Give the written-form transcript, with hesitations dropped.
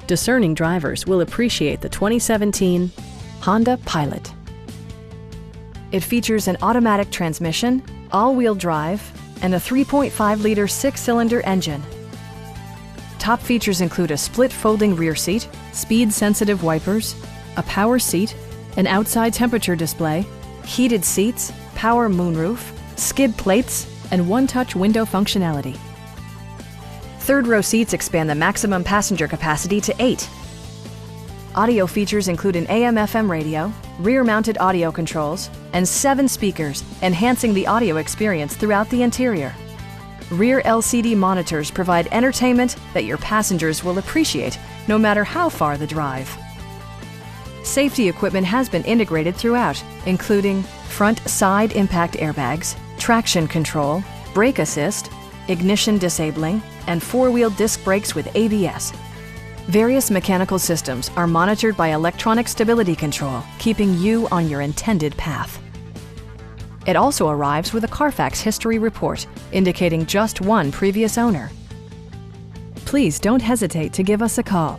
Discerning drivers will appreciate the 2017 Honda Pilot. It features an automatic transmission, all-wheel drive, and a 3.5-liter six-cylinder engine. Top features include a split folding rear seat, speed-sensitive wipers, a power seat, an outside temperature display, heated seats, power moonroof, skid plates, and one-touch window functionality. Third-row seats expand the maximum passenger capacity to 8. Audio features include an AM/FM radio, rear-mounted audio controls, and 7 speakers, enhancing the audio experience throughout the interior. Rear LCD monitors provide entertainment that your passengers will appreciate no matter how far the drive. Safety equipment has been integrated throughout, including front side impact airbags, traction control, brake assist, ignition disabling, and 4-wheel disc brakes with ABS. Various mechanical systems are monitored by electronic stability control, keeping you on your intended path. It also arrives with a Carfax history report, indicating just one previous owner. Please don't hesitate to give us a call.